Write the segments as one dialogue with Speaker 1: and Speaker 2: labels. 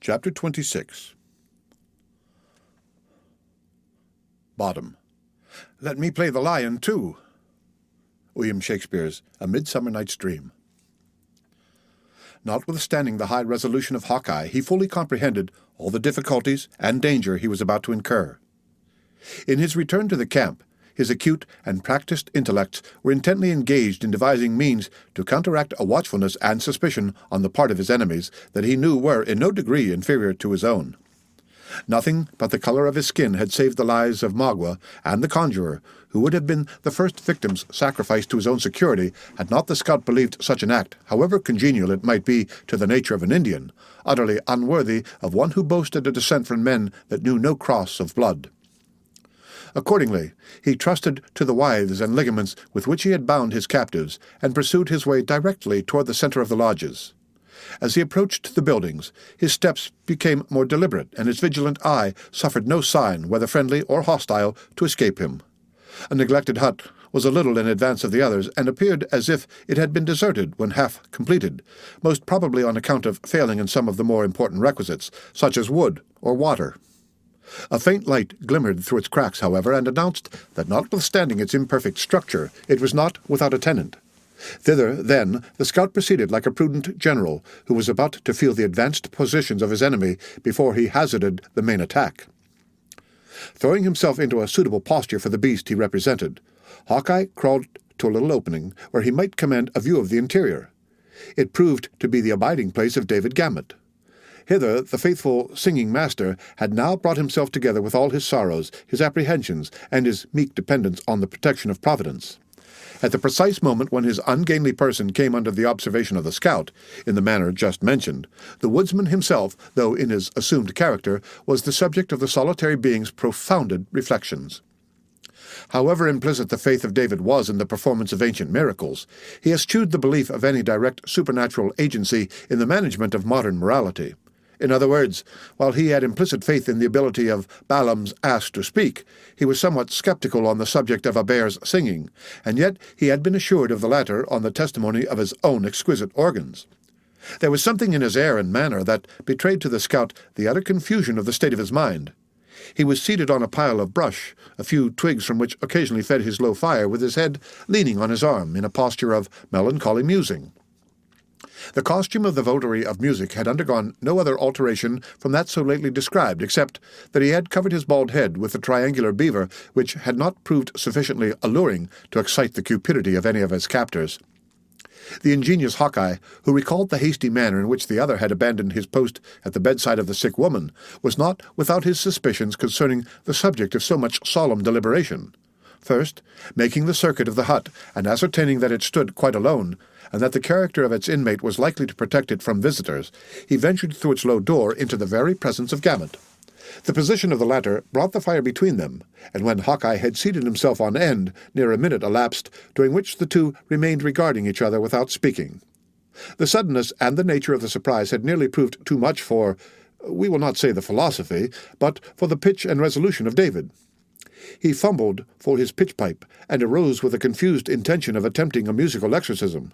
Speaker 1: Chapter 26. Bottom. Let me play the lion, too. William Shakespeare's A Midsummer Night's Dream. Notwithstanding the high resolution of Hawkeye, he fully comprehended all the difficulties and danger he was about to incur. In his return to the camp, his acute and practised intellects were intently engaged in devising means to counteract a watchfulness and suspicion on the part of his enemies that he knew were in no degree inferior to his own. Nothing but the color of his skin had saved the lives of Magua and the conjurer, who would have been the first victims sacrificed to his own security had not the scout believed such an act, however congenial it might be to the nature of an Indian, utterly unworthy of one who boasted a descent from men that knew no cross of blood. Accordingly, he trusted to the withes and ligaments with which he had bound his captives, and pursued his way directly toward the center of the lodges. As he approached the buildings, his steps became more deliberate, and his vigilant eye suffered no sign, whether friendly or hostile, to escape him. A neglected hut was a little in advance of the others, and appeared as if it had been deserted when half completed, most probably on account of failing in some of the more important requisites, such as wood or water. A faint light glimmered through its cracks, however, and announced that notwithstanding its imperfect structure, it was not without a tenant. Thither, then, the scout proceeded like a prudent general, who was about to feel the advanced positions of his enemy before he hazarded the main attack. Throwing himself into a suitable posture for the beast he represented, Hawkeye crawled to a little opening where he might command a view of the interior. It proved to be the abiding place of David Gamut. Hither the faithful singing master had now brought himself together with all his sorrows, his apprehensions, and his meek dependence on the protection of Providence. At the precise moment when his ungainly person came under the observation of the scout, in the manner just mentioned, the woodsman himself, though in his assumed character, was the subject of the solitary being's profounded reflections. However implicit the faith of David was in the performance of ancient miracles, he eschewed the belief of any direct supernatural agency in the management of modern morality. In other words, while he had implicit faith in the ability of Balaam's ass to speak, he was somewhat skeptical on the subject of a bear's singing, and yet he had been assured of the latter on the testimony of his own exquisite organs. There was something in his air and manner that betrayed to the scout the utter confusion of the state of his mind. He was seated on a pile of brush, a few twigs from which occasionally fed his low fire, with his head leaning on his arm in a posture of melancholy musing. The costume of the votary of music had undergone no other alteration from that so lately described, except that he had covered his bald head with a triangular beaver which had not proved sufficiently alluring to excite the cupidity of any of his captors. The ingenious Hawkeye, who recalled the hasty manner in which the other had abandoned his post at the bedside of the sick woman, was not without his suspicions concerning the subject of so much solemn deliberation. First, making the circuit of the hut, and ascertaining that it stood quite alone, and that the character of its inmate was likely to protect it from visitors, he ventured through its low door into the very presence of Gamut. The position of the latter brought the fire between them, and when Hawkeye had seated himself on end, near a minute elapsed, during which the two remained regarding each other without speaking. The suddenness and the nature of the surprise had nearly proved too much for, we will not say the philosophy, but for the pitch and resolution of David. He fumbled for his pitch-pipe, and arose with a confused intention of attempting a musical exorcism.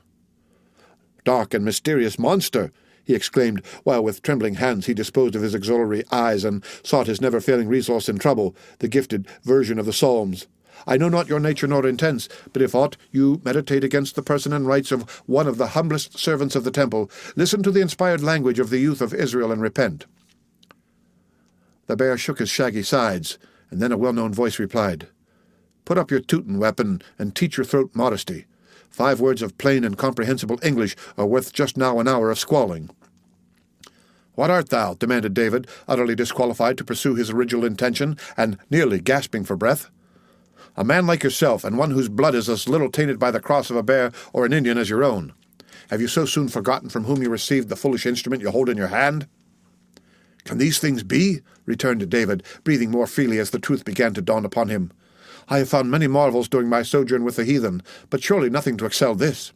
Speaker 1: "Dark and mysterious monster!" he exclaimed, while with trembling hands he disposed of his auxiliary eyes and sought his never-failing resource in trouble, the gifted version of the Psalms. "I know not your nature nor intents, but if aught you meditate against the person and rights of one of the humblest servants of the temple, listen to the inspired language of the youth of Israel and repent." The bear shook his shaggy sides, and then a well-known voice replied, "Put up your Teuton weapon and teach your throat modesty. 5 words of plain and comprehensible English are worth just now an hour of squalling." "What art thou?" demanded David, utterly disqualified to pursue his original intention, and nearly gasping for breath. "A man like yourself, and one whose blood is as little tainted by the cross of a bear or an Indian as your own. Have you so soon forgotten from whom you received the foolish instrument you hold in your hand?" "Can these things be?" returned David, breathing more freely as the truth began to dawn upon him. "I have found many marvels during my sojourn with the heathen, but surely nothing to excel this."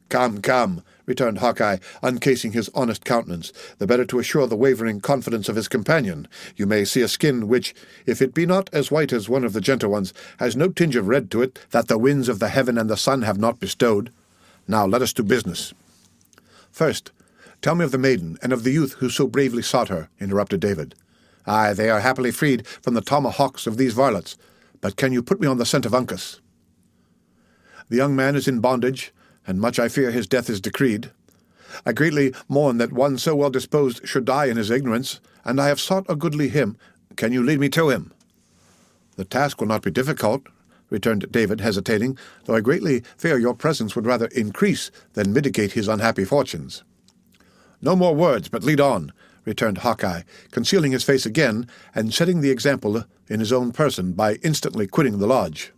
Speaker 1: "Come, come," returned Hawkeye, uncasing his honest countenance, the better to assure the wavering confidence of his companion. "You may see a skin which, if it be not as white as one of the gentle ones, has no tinge of red to it, that the winds of the heaven and the sun have not bestowed. Now let us to business. First, "Tell me of the maiden, and of the youth who so bravely sought her," interrupted David. "Aye, they are happily freed from the tomahawks of these varlets, but can you put me on the scent of Uncas?" "The young man is in bondage, and much I fear his death is decreed. I greatly mourn that one so well disposed should die in his ignorance, and I have sought a goodly him. Can you lead me to him?" "The task will not be difficult," returned David, hesitating, "though I greatly fear your presence would rather increase than mitigate his unhappy fortunes." "No more words, but lead on," returned Hawkeye, concealing his face again, and setting the example in his own person by instantly quitting the lodge.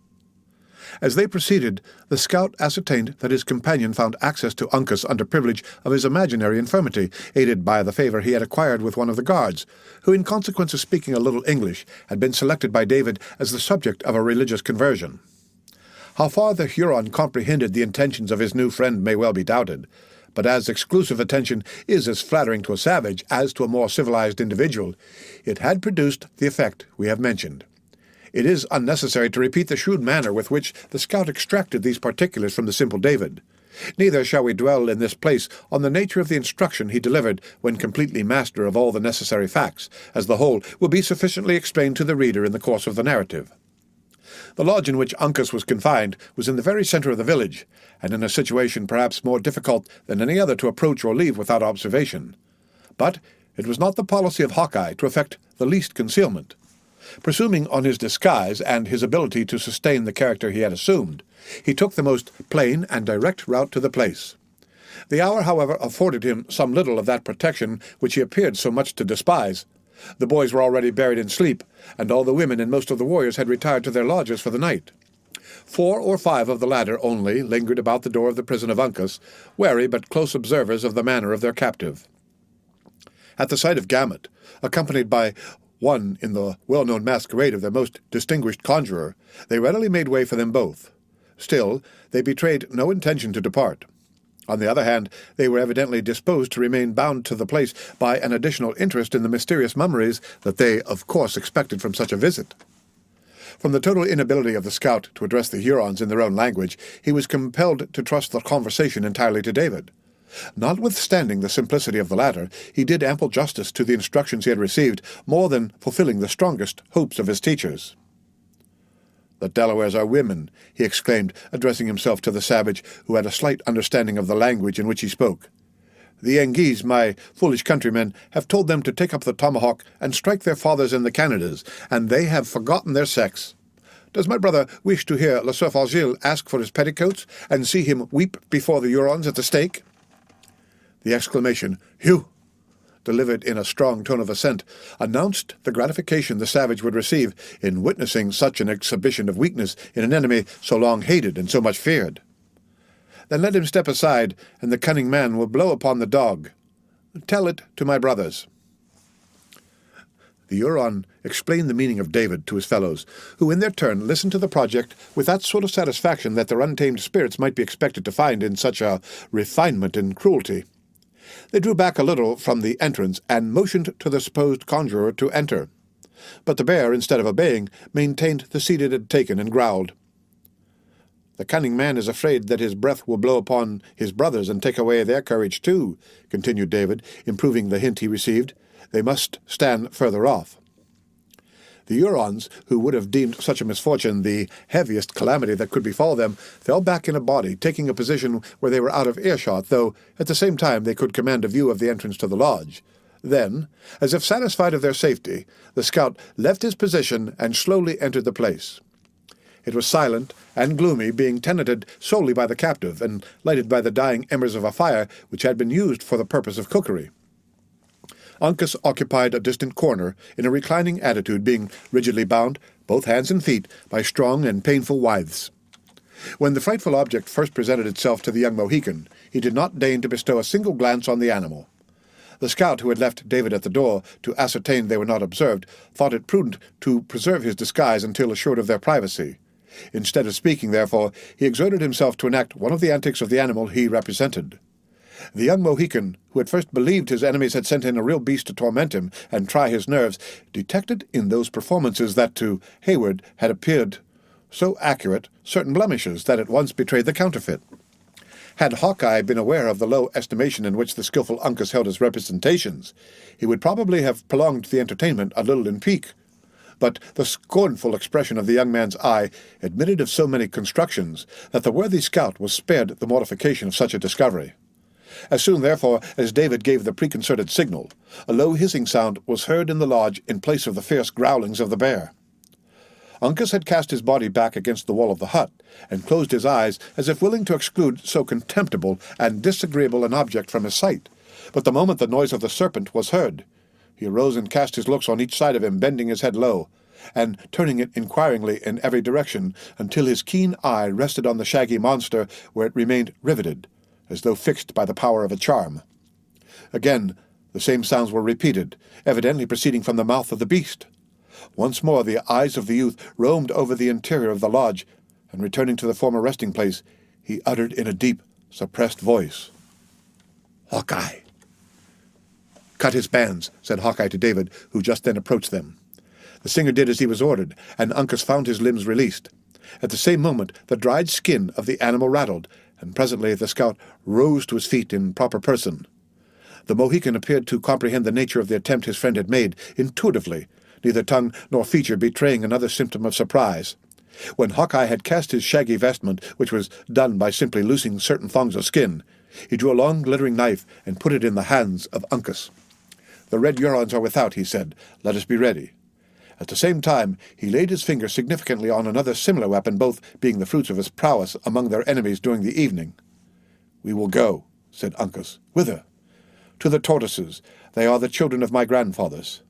Speaker 1: As they proceeded, the scout ascertained that his companion found access to Uncas under privilege of his imaginary infirmity, aided by the favor he had acquired with one of the guards, who, in consequence of speaking a little English, had been selected by David as the subject of a religious conversion. How far the Huron comprehended the intentions of his new friend may well be doubted, but as exclusive attention is as flattering to a savage as to a more civilized individual, it had produced the effect we have mentioned. It is unnecessary to repeat the shrewd manner with which the scout extracted these particulars from the simple David. Neither shall we dwell in this place on the nature of the instruction he delivered when completely master of all the necessary facts, as the whole will be sufficiently explained to the reader in the course of the narrative. The lodge in which Uncas was confined was in the very centre of the village, and in a situation perhaps more difficult than any other to approach or leave without observation. But it was not the policy of Hawkeye to effect the least concealment. Presuming on his disguise and his ability to sustain the character he had assumed, he took the most plain and direct route to the place. The hour, however, afforded him some little of that protection which he appeared so much to despise. The boys were already buried in sleep, and all the women and most of the warriors had retired to their lodges for the night. 4 or 5 of the latter only lingered about the door of the prison of Uncas, wary but close observers of the manner of their captive. At the sight of Gamut, accompanied by one in the well-known masquerade of their most distinguished conjurer, they readily made way for them both. Still, they betrayed no intention to depart. On the other hand, they were evidently disposed to remain bound to the place by an additional interest in the mysterious mummeries that they, of course, expected from such a visit. From the total inability of the scout to address the Hurons in their own language, he was compelled to trust the conversation entirely to David. Notwithstanding the simplicity of the latter, he did ample justice to the instructions he had received, more than fulfilling the strongest hopes of his teachers. "The Delawares are women," he exclaimed, addressing himself to the savage, who had a slight understanding of the language in which he spoke. "The Yengeese, my foolish countrymen, have told them to take up the tomahawk and strike their fathers in the Canadas, and they have forgotten their sex. Does my brother wish to hear Le Cerf Agile ask for his petticoats, and see him weep before the Hurons at the stake?" The exclamation, "Hugh!" delivered in a strong tone of assent, announced the gratification the savage would receive in witnessing such an exhibition of weakness in an enemy so long hated and so much feared. "Then let him step aside, and the cunning man will blow upon the dog. Tell it to my brothers." The Huron explained the meaning of David to his fellows, who in their turn listened to the project with that sort of satisfaction that their untamed spirits might be expected to find in such a refinement in cruelty. They drew back a little from the entrance and motioned to the supposed conjurer to enter. But the bear, instead of obeying, maintained the seat it had taken and growled. "The cunning man is afraid that his breath will blow upon his brothers and take away their courage too," continued David, improving the hint he received. "They must stand further off." The Hurons, who would have deemed such a misfortune the heaviest calamity that could befall them, fell back in a body, taking a position where they were out of earshot, though at the same time they could command a view of the entrance to the lodge. Then, as if satisfied of their safety, the scout left his position and slowly entered the place. It was silent and gloomy, being tenanted solely by the captive, and lighted by the dying embers of a fire which had been used for the purpose of cookery. Uncas occupied a distant corner, in a reclining attitude, being rigidly bound, both hands and feet, by strong and painful withes. When the frightful object first presented itself to the young Mohican, he did not deign to bestow a single glance on the animal. The scout, who had left David at the door to ascertain they were not observed, thought it prudent to preserve his disguise until assured of their privacy. Instead of speaking, therefore, he exerted himself to enact one of the antics of the animal he represented. The young Mohican, who at first believed his enemies had sent in a real beast to torment him and try his nerves, detected in those performances that to Hayward had appeared so accurate certain blemishes that at once betrayed the counterfeit. Had Hawkeye been aware of the low estimation in which the skilful Uncas held his representations, he would probably have prolonged the entertainment a little in pique. But the scornful expression of the young man's eye admitted of so many constructions that the worthy scout was spared the mortification of such a discovery. As soon, therefore, as David gave the preconcerted signal, a low hissing sound was heard in the lodge in place of the fierce growlings of the bear. Uncas had cast his body back against the wall of the hut, and closed his eyes as if willing to exclude so contemptible and disagreeable an object from his sight. But the moment the noise of the serpent was heard, he arose and cast his looks on each side of him, bending his head low, and turning it inquiringly in every direction, until his keen eye rested on the shaggy monster, where it remained riveted, as though fixed by the power of a charm. Again the same sounds were repeated, evidently proceeding from the mouth of the beast. Once more the eyes of the youth roamed over the interior of the lodge, and returning to the former resting place, he uttered in a deep, suppressed voice, "Hawkeye!" "Cut his bands," said Hawkeye to David, who just then approached them. The singer did as he was ordered, and Uncas found his limbs released. At the same moment the dried skin of the animal rattled, and presently the scout rose to his feet in proper person. The Mohican appeared to comprehend the nature of the attempt his friend had made intuitively, neither tongue nor feature betraying another symptom of surprise. When Hawkeye had cast his shaggy vestment, which was done by simply loosing certain thongs of skin, he drew a long glittering knife and put it in the hands of Uncas. "The red Hurons are without," he said. "Let us be ready." At the same time he laid his finger significantly on another similar weapon, both being the fruits of his prowess among their enemies during the evening. "We will go," said Uncas. "Whither?" "To the tortoises. They are the children of my grandfathers."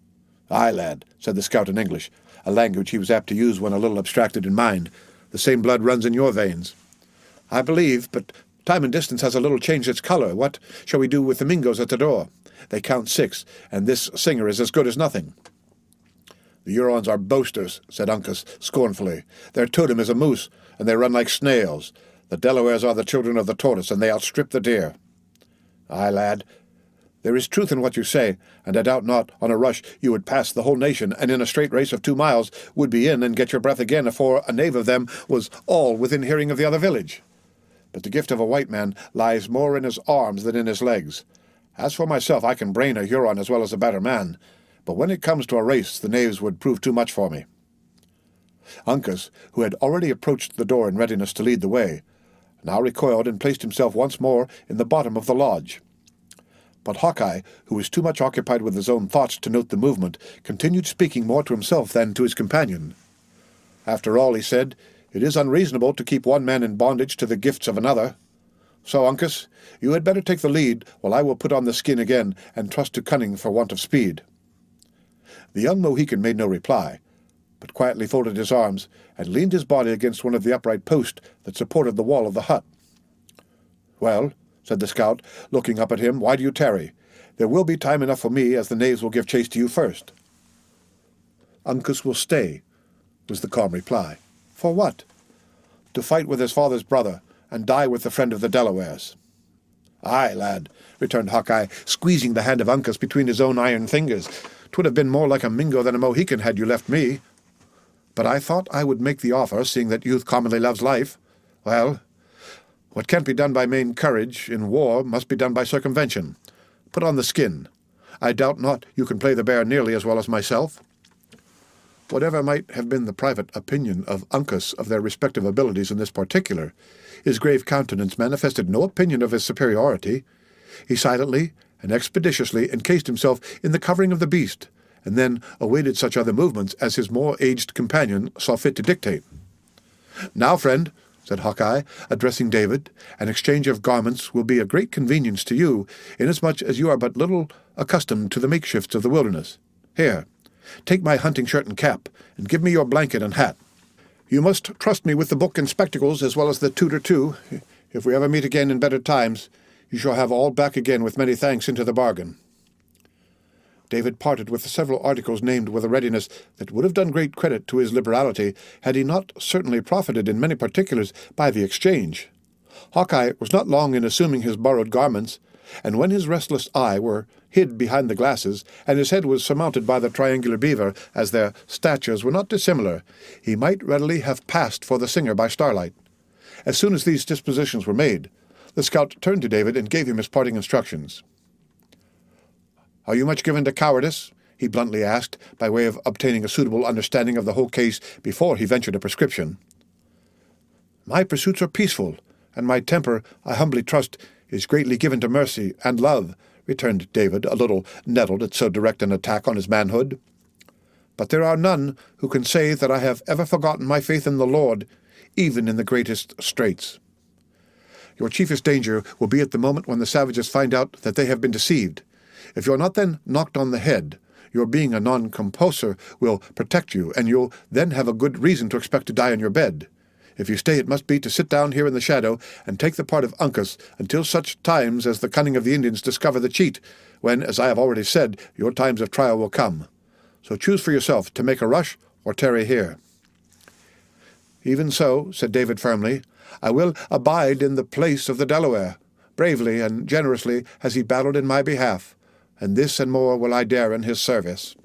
Speaker 1: "Aye, lad," said the scout in English, a language he was apt to use when a little abstracted in mind. "The same blood runs in your veins." "I believe, but time and distance has a little changed its colour. What shall we do with the Mingoes at the door? They count 6, and this singer is as good as nothing." "The Hurons are boasters," said Uncas scornfully. "Their totem is a moose, and they run like snails. The Delawares are the children of the tortoise, and they outstrip the deer." "Aye, lad, there is truth in what you say, and I doubt not, on a rush, you would pass the whole nation, and in a straight race of 2 miles would be in and get your breath again afore a knave of them was all within hearing of the other village. But the gift of a white man lies more in his arms than in his legs. As for myself, I can brain a Huron as well as a better man, but when it comes to a race, the knaves would prove too much for me." Uncas, who had already approached the door in readiness to lead the way, now recoiled and placed himself once more in the bottom of the lodge. But Hawkeye, who was too much occupied with his own thoughts to note the movement, continued speaking more to himself than to his companion. "After all," he said, "it is unreasonable to keep one man in bondage to the gifts of another. So, Uncas, you had better take the lead, while I will put on the skin again and trust to cunning for want of speed." The young Mohican made no reply, but quietly folded his arms and leaned his body against one of the upright posts that supported the wall of the hut. "Well," said the scout, looking up at him, "why do you tarry? There will be time enough for me, as the knaves will give chase to you first." "Uncas will stay," was the calm reply. "For what?" "To fight with his father's brother, and die with the friend of the Delawares." "Aye, lad," returned Hawkeye, squeezing the hand of Uncas between his own iron fingers. "'Twould have been more like a Mingo than a Mohican had you left me. But I thought I would make the offer, seeing that youth commonly loves life. Well, what can't be done by main courage in war must be done by circumvention. Put on the skin. I doubt not you can play the bear nearly as well as myself." Whatever might have been the private opinion of Uncas of their respective abilities in this particular, his grave countenance manifested no opinion of his superiority. He silently and expeditiously encased himself in the covering of the beast, and then awaited such other movements as his more aged companion saw fit to dictate. "Now, friend," said Hawkeye, addressing David, "an exchange of garments will be a great convenience to you, inasmuch as you are but little accustomed to the makeshifts of the wilderness. Here, take my hunting shirt and cap, and give me your blanket and hat. You must trust me with the book and spectacles, as well as the tutor too. If we ever meet again in better times, you shall have all back again with many thanks into the bargain." David parted with the several articles named with a readiness that would have done great credit to his liberality had he not certainly profited in many particulars by the exchange. Hawkeye was not long in assuming his borrowed garments, and when his restless eye were hid behind the glasses, and his head was surmounted by the triangular beaver, as their statures were not dissimilar, he might readily have passed for the singer by starlight. As soon as these dispositions were made, The scout turned to David and gave him his parting instructions. "Are you much given to cowardice?" he bluntly asked, by way of obtaining a suitable understanding of the whole case before he ventured a prescription. "My pursuits are peaceful, and my temper, I humbly trust, is greatly given to mercy and love," returned David, a little nettled at so direct an attack on his manhood. "But there are none who can say that I have ever forgotten my faith in the Lord, even in the greatest straits. Your chiefest danger will be at the moment when the savages find out that they have been deceived. If you are not then knocked on the head, your being a non-compulsor will protect you, and you'll then have a good reason to expect to die in your bed. If you stay, it must be to sit down here in the shadow and take the part of Uncas until such times as the cunning of the Indians discover the cheat, when, as I have already said, your times of trial will come. So choose for yourself to make a rush or tarry here." "Even so," said David firmly, "I will abide in the place of the Delaware. Bravely and generously has he battled in my behalf, and this and more will I dare in his service."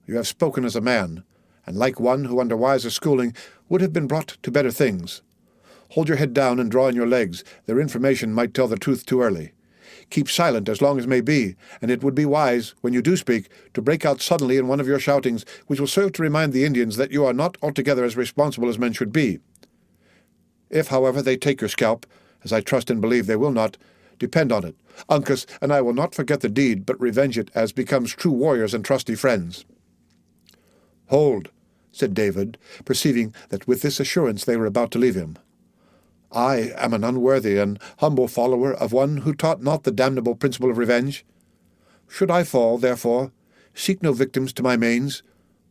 Speaker 1: "You have spoken as a man, and like one who under wiser schooling would have been brought to better things. Hold your head down and draw in your legs. Their information might tell the truth too early. Keep silent as long as may be, and it would be wise, when you do speak, to break out suddenly in one of your shoutings, which will serve to remind the Indians that you are not altogether as responsible as men should be. If, however, they take your scalp, as I trust and believe they will not, depend on it, Uncas and I will not forget the deed, but revenge it as becomes true warriors and trusty friends." "Hold," said David, perceiving that with this assurance they were about to leave him. "I am an unworthy and humble follower of one who taught not the damnable principle of revenge. Should I fall, therefore, seek no victims to my manes,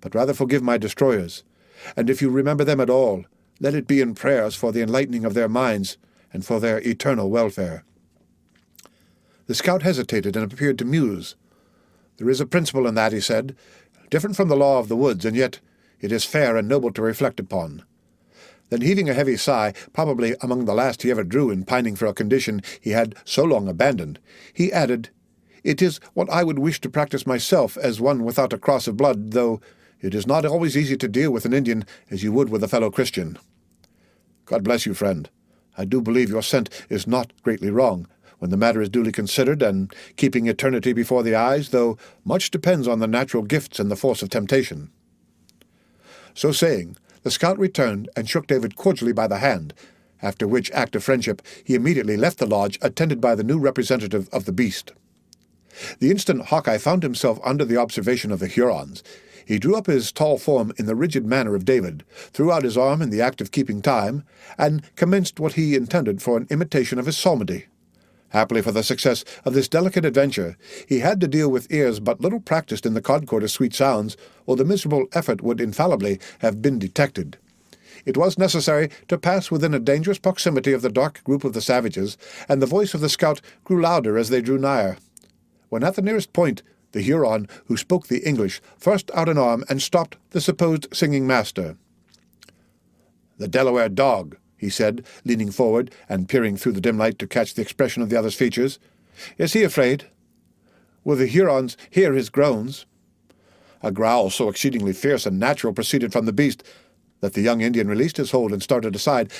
Speaker 1: but rather forgive my destroyers, and if you remember them at all, let it be in prayers for the enlightening of their minds and for their eternal welfare." The scout hesitated and appeared to muse. "There is a principle in that," he said, "different from the law of the woods, and yet it is fair and noble to reflect upon." Then heaving a heavy sigh, probably among the last he ever drew in pining for a condition he had so long abandoned, he added, "It is what I would wish to practice myself as one without a cross of blood, though it is not always easy to deal with an Indian as you would with a fellow Christian. God bless you, friend. I do believe your scent is not greatly wrong, when the matter is duly considered, and keeping eternity before the eyes, though much depends on the natural gifts and the force of temptation." So saying, the scout returned and shook David cordially by the hand, after which act of friendship he immediately left the lodge, attended by the new representative of the beast. The instant Hawkeye found himself under the observation of the Hurons, he drew up his tall form in the rigid manner of David, threw out his arm in the act of keeping time, and commenced what he intended for an imitation of his psalmody. Happily for the success of this delicate adventure, he had to deal with ears but little practised in the concord of sweet sounds, or the miserable effort would infallibly have been detected. It was necessary to pass within a dangerous proximity of the dark group of the savages, and the voice of the scout grew louder as they drew nigher. When at the nearest point, the Huron, who spoke the English, thrust out an arm and stopped the supposed singing master. "The Delaware dog," he said, leaning forward and peering through the dim light to catch the expression of the other's features. "Is he afraid? Will the Hurons hear his groans?" A growl so exceedingly fierce and natural proceeded from the beast that the young Indian released his hold and started aside,